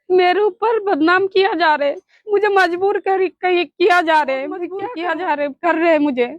मेरे ऊपर बदनाम किया जा रहे, मुझे मजबूर किया जा रहे हैं, मुझे क्या किया जा रहे कर रहे हैं मुझे।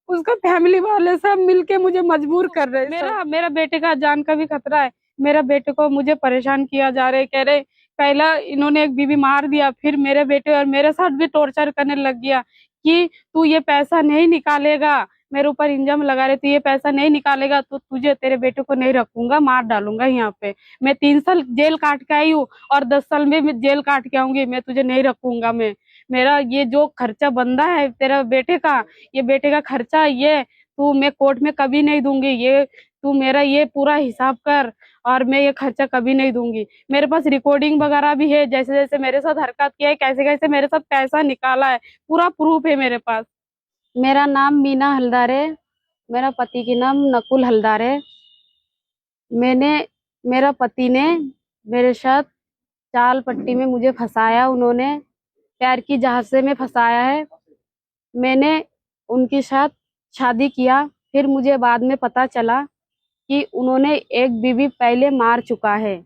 उसका फैमिली वाले सब मिलके मुझे मजबूर कर रहे हैं। मेरा मेरा बेटे का जान का भी खतरा है। मेरा बेटे को मुझे परेशान किया जा रहा है, कह रहे पहला इन्होंने एक बीवी मार दिया, फिर मेरे बेटे और मेरे साथ भी टॉर्चर करने लग गया कि तू ये पैसा नहीं निकालेगा, मेरे ऊपर इंजम लगा रहे, तू ये पैसा नहीं निकालेगा तो तुझे तेरे बेटे को नहीं रखूंगा, मार डालूंगा यहाँ पे। मैं 3 साल जेल काट के आई हूँ और 10 साल में मैं जेल काट के आऊंगी, मैं तुझे नहीं रखूंगा। मैं मेरा ये जो खर्चा बंदा है तेरा बेटे का, ये बेटे का खर्चा ये तू मैं कोर्ट में कभी नहीं दूंगी, ये तू मेरा ये पूरा हिसाब कर और मैं ये खर्चा कभी नहीं दूंगी। मेरे पास रिकॉर्डिंग वगैरह भी है, जैसे जैसे मेरे साथ हरकत किया है, कैसे कैसे मेरे साथ पैसा निकाला है, पूरा प्रूफ है मेरे पास। मेरा नाम मीना हलदार है, मेरा पति के नाम नकुल हलदार है। मैंने मेरा पति ने मेरे साथ चाल पट्टी में मुझे फंसाया, उन्होंने प्यार की झांसे में फंसाया है। मैंने उनके साथ शादी किया, फिर मुझे बाद में पता चला कि उन्होंने एक बीवी पहले मार चुका है।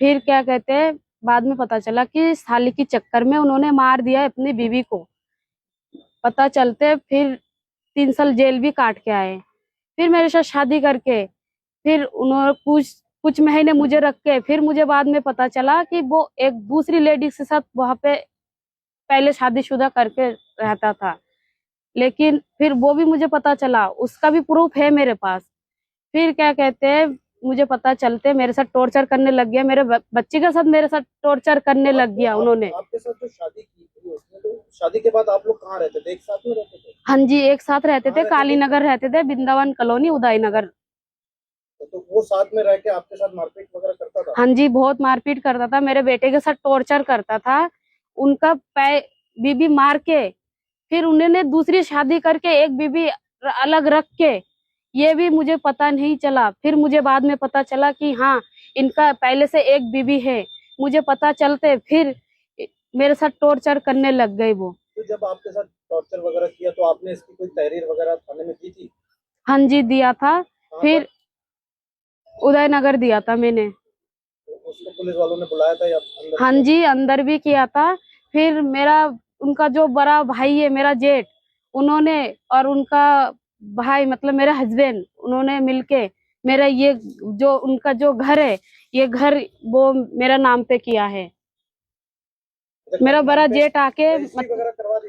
फिर क्या कहते हैं, बाद में पता चला कि साली के चक्कर में उन्होंने मार दिया अपनी बीवी को। पता चलते फिर 3 साल जेल भी काट के आए। फिर मेरे साथ शादी करके फिर उन्होंने कुछ कुछ महीने मुझे रख के फिर मुझे बाद में पता चला कि वो एक दूसरी लेडीज के साथ वहां पे पहले शादीशुदा करके रहता था। लेकिन फिर वो भी मुझे पता चला, उसका भी प्रूफ है मेरे पास। फिर क्या कहते हैं, मुझे पता चलते मेरे साथ टॉर्चर करने लग गया, मेरे बच्चे के साथ मेरे साथ टॉर्चर करने लग गया उन्होंने। आपके साथ जो शादी की थी उसने, तो शादी के बाद आप लोग कहाँ रहते थे? एक साथ में रहते थे? हाँ जी, एक साथ रहते थे, काली नगर रहते थे, वृंदावन कॉलोनी, उदय नगर। तो वो साथ में रह के आपके साथ मारपीट वगैरह करता था? हाँ जी, बहुत मारपीट करता था, मेरे बेटे के साथ टॉर्चर करता था। उनका बीबी मार के फिर उन्होंने दूसरी शादी करके एक बीबी अलग रख के, ये भी मुझे पता नहीं चला। फिर मुझे बाद में पता चला कि हाँ, इनका पहले से एक बीबी है। मुझे पता चलते फिर मेरे साथ टॉर्चर करने लग गए वो। तो जब आपके साथ टॉर्चर वगैरह किया तो आपने इसकी कोई तहरीर वगैरह थाने में दी थी? हाँ जी, दिया था। फिर उदयनगर दिया था मैंने। तो उसको पुलिस वालों ने बुलाया था या अंदर? हाँ जी, अंदर भी किया था। फिर मेरा उनका जो बड़ा भाई है, मेरा जेठ, उन्होंने और उनका भाई मतलब मेरा हस्बैंड, उन्होंने मिलके मेरा ये जो उनका जो घर है, ये घर वो मेरा नाम पे किया है। मेरा बड़ा जेठ आके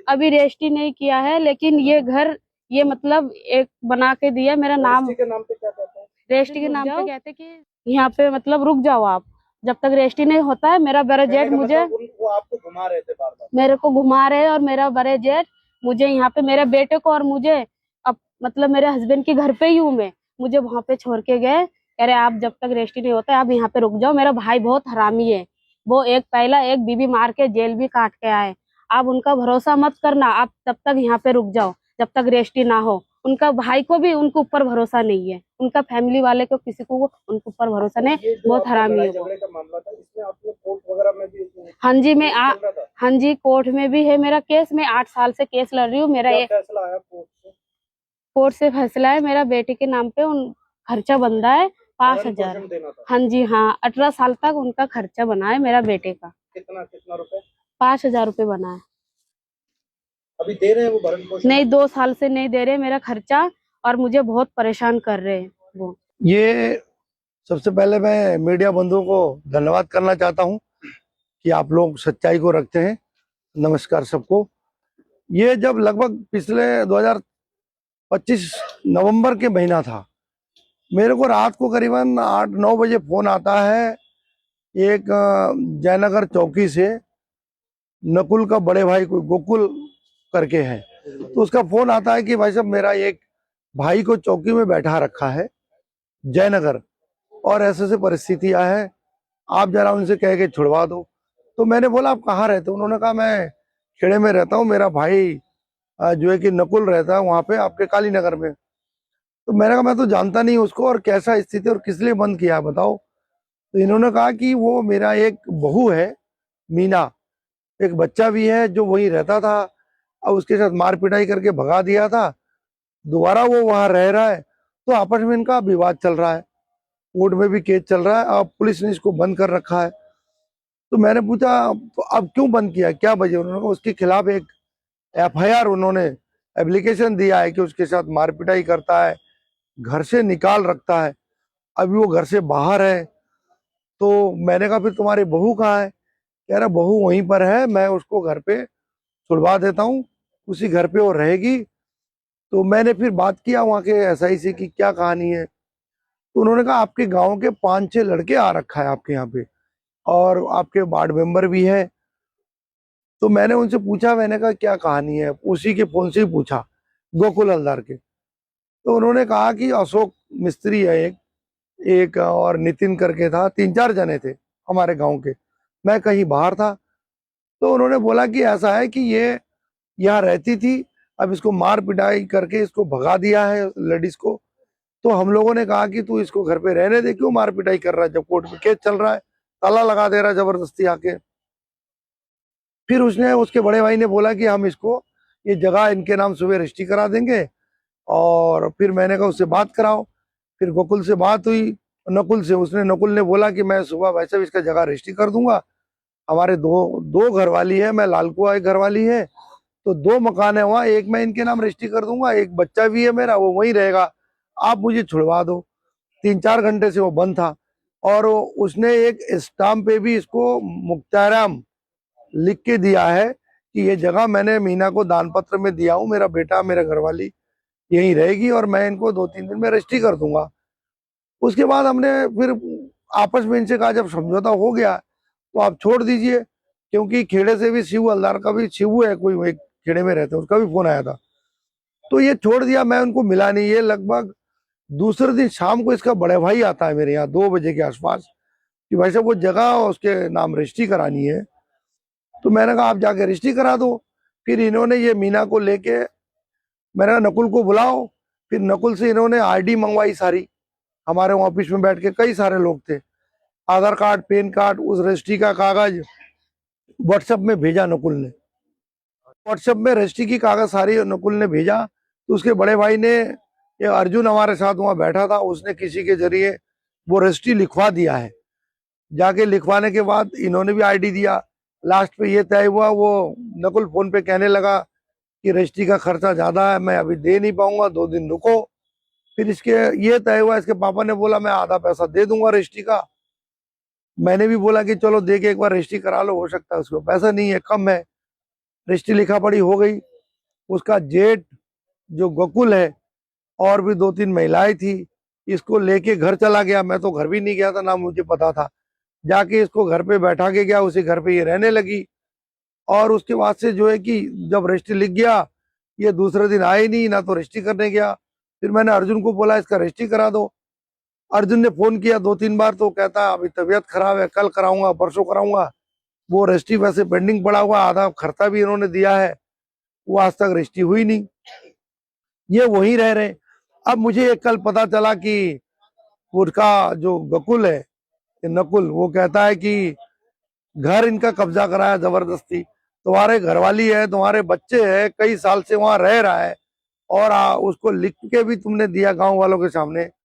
अभी रजिस्ट्री नहीं किया है, लेकिन ये घर ये मतलब एक बना के दिया मेरा नाम। रजिस्ट्री के नाम पे क्या कहते हैं? रजिस्ट्री के नाम पे कहते कि यहाँ पे मतलब रुक जाओ आप, जब तक रजिस्ट्री नहीं होता है। मेरा बड़ा जेठ मुझे वो आपको घुमा रहे थे बार बार? मेरे को घुमा रहे और मेरा बड़े जेठ मुझे यहाँ पे मेरे बेटे को और मुझे अब मतलब मेरे हस्बैंड के घर पे ही हूँ मैं, मुझे वहां पे छोड़ के गए। कह रहे आप जब तक रजिस्ट्री नहीं होता है आप यहाँ पे रुक जाओ। मेरा भाई बहुत हरामी है, वो एक पहला एक बीबी मार के जेल भी काट के आए। आप उनका भरोसा मत करना, आप तब तक यहाँ पे रुक जाओ जब तक रजिस्ट्री ना हो। उनका भाई को भी उनके ऊपर भरोसा नहीं है, उनका फैमिली वाले को किसी को उनके ऊपर भरोसा नहीं, बहुत हरामी है वो। का मामला था, इसमें आपने कोर्ट वगैरह में भी? हाँ जी, हाँ जी, कोर्ट में भी है मेरा केस। मैं 8 साल से केस लड़ रही हूँ। मेरा एक फैसला आया कोर्ट से? कोर्ट से फैसला है, मेरा बेटे के नाम पे उन खर्चा बनता है 5,000। हाँ जी, हाँ, 18 साल तक उनका खर्चा बना है मेरा बेटे का। कितना कितना रुपए? 5,000 रुपये बना है। अभी दे रहे हैं वो भरण पोषण? नहीं, 2 साल से नहीं दे रहे मेरा खर्चा और मुझे बहुत परेशान कर रहे हैं वो। ये सबसे पहले मैं मीडिया बंधुओं को धन्यवाद करना चाहता हूं कि आप लोग सच्चाई को रखते हैं। नमस्कार सबको। ये जब लगभग पिछले 2025 नवंबर के महीना था, मेरे को रात को करीबन 8-9 बजे फोन आता है एक जयनगर चौकी से, नकुल का बड़े भाई कोई गोकुल करके है, तो उसका फोन आता है कि भाई साहब मेरा एक भाई को चौकी में बैठा रखा है जयनगर और ऐसे परिस्थितियां हैं, आप जरा उनसे कह के छुड़वा दो। तो मैंने बोला आप कहाँ रहते हो? उन्होंने कहा मैं खेड़े में रहता हूँ, मेरा भाई जो है कि नकुल रहता है वहां पे आपके काली नगर में। तो मैंने कहा मैं तो जानता नहीं उसको, और कैसा स्थिति और किस लिए बंद किया बताओ। तो इन्होंने कहा कि वो मेरा एक बहू है मीना, एक बच्चा भी है जो वहीं रहता था, अब उसके साथ मार पिटाई करके भगा दिया था, दोबारा वो वहां रह रहा है, तो आपस में इनका विवाद चल रहा है, कोर्ट में भी केस चल रहा है, अब पुलिस ने इसको बंद कर रखा है। तो मैंने पूछा तो अब क्यों बंद किया, क्या वजह? उन्होंने कहा उसके खिलाफ एक FIR उन्होंने एप्लीकेशन दिया है कि उसके साथ मारपिटाई करता है, घर से निकाल रखता है, अभी वो घर से बाहर है। तो मैंने कहा फिर तुम्हारी बहू कहाँ है? कह रहा बहू वहीं पर है, मैं उसको घर पे छुड़वा देता हूँ, उसी घर पे वो रहेगी। तो मैंने फिर बात किया वहाँ के SI से कि क्या कहानी है। तो उन्होंने कहा आपके गांव के 5-6 लड़के आ रखा है आपके यहाँ पे, और आपके वार्ड मेंबर भी है। तो मैंने उनसे पूछा, मैंने कहा क्या कहानी है, उसी के फोन से ही पूछा, गोकुल हलदार के। तो उन्होंने कहा कि अशोक मिस्त्री है एक, एक और नितिन करके था, 3-4 जने थे हमारे गांव के, मैं कहीं बाहर था। तो उन्होंने बोला कि ऐसा है कि ये यहाँ रहती थी, अब इसको मार पिटाई करके इसको भगा दिया है लेडीज को। तो हम लोगों ने कहा कि तू इसको घर पे रहने दे, क्यों मार पिटाई कर रहा है, जब कोर्ट में केस चल रहा है, ताला लगा दे रहा है जबरदस्ती आके। फिर उसने, उसके बड़े भाई ने बोला कि हम इसको ये जगह इनके नाम सुबह रजिस्ट्री करा देंगे। और फिर मैंने कहा उससे बात कराओ। फिर गोकुल से बात हुई, नकुल से, नकुल ने बोला कि मैं सुबह वैसे भी इसका जगह रजिस्ट्री कर दूंगा। हमारे दो दो घर वाली है, मैं लालकुआ एक घर वाली है, तो 2 मकान है वहाँ, एक मैं इनके नाम रजिस्ट्री कर दूंगा, एक बच्चा भी है मेरा, वो वहीं रहेगा, आप मुझे छुड़वा दो। 3-4 घंटे से वो बंद था। और उसने एक स्टाम्प पे भी इसको मुख्ताराम लिख के दिया है कि ये जगह मैंने मीना को दान पत्र में दिया हूँ, मेरा बेटा मेरा घरवाली यहीं रहेगी और मैं इनको 2-3 दिन में रजिस्ट्री कर दूंगा। उसके बाद हमने फिर आपस में इनसे कहा जब समझौता हो गया तो आप छोड़ दीजिए, क्योंकि खेड़े से भी शिव हलदार का भी, शिवू है कोई एक खेड़े में रहते हैं, उसका भी फोन आया था। तो ये छोड़ दिया, मैं उनको मिला नहीं। ये लगभग दूसरे दिन शाम को इसका बड़े भाई आता है मेरे यहाँ 2 बजे के आसपास कि भाई साहब वो जगह उसके नाम रजिस्ट्री करानी है। तो मैंने कहा आप जाके रजिस्ट्री करा दो। फिर इन्होंने ये मीना को लेके, मैंने कहा नकुल को बुलाओ। फिर नकुल से इन्होंने ID मंगवाई सारी, हमारे ऑफिस में बैठ के कई सारे लोग थे, आधार कार्ड, पैन कार्ड, उस रजिस्ट्री का कागज व्हाट्सएप में भेजा नकुल ने। व्हाट्सएप में रजिस्ट्री की कागज सारी नकुल ने भेजा। तो उसके बड़े भाई ने, ये अर्जुन हमारे साथ वहां बैठा था, उसने किसी के जरिए वो रजिस्ट्री लिखवा दिया है। जाके लिखवाने के बाद इन्होंने भी ID दिया। लास्ट पे ये तय हुआ, वो नकुल फोन पे कहने लगा कि रजिस्ट्री का खर्चा ज्यादा है, मैं अभी दे नहीं पाऊंगा, 2 दिन रुको। फिर इसके ये तय हुआ, इसके पापा ने बोला मैं आधा पैसा दे दूंगा रजिस्ट्री का। मैंने भी बोला कि चलो दे के एक बार रजिस्ट्री करा लो, हो सकता है उसको पैसा नहीं है, कम है। रजिस्ट्री लिखा पड़ी हो गई। उसका जेठ जो गोकुल है, और भी 2-3 महिलाएं थी, इसको लेके घर चला गया। मैं तो घर भी नहीं गया था, ना मुझे पता था। जाके इसको घर पे बैठा के गया, उसी घर पे ये रहने लगी। और उसके बाद से जो है कि जब रजिस्ट्री लिख गया, ये दूसरे दिन आए नहीं, ना तो रजिस्ट्री करने गया। फिर मैंने अर्जुन को बोला इसका रजिस्ट्री करा दो। अर्जुन ने फोन किया 2-3 बार, तो कहता अभी तबीयत खराब है, कल कराऊंगा, परसों कराऊंगा। वो रजिस्ट्री वैसे पेंडिंग पड़ा हुआ, आधा खर्चा भी इन्होंने दिया है, वो आज तक रजिस्ट्री हुई नहीं। ये वहीं रह रहे। अब मुझे एक कल पता चला कि उसका जो गोकुल है, नकुल, वो कहता है कि घर इनका कब्जा कराया जबरदस्ती, तुम्हारे घरवाली है, तुम्हारे बच्चे हैं, कई साल से वहां रह रहा है, और उसको लिख के भी तुमने दिया गांव वालों के सामने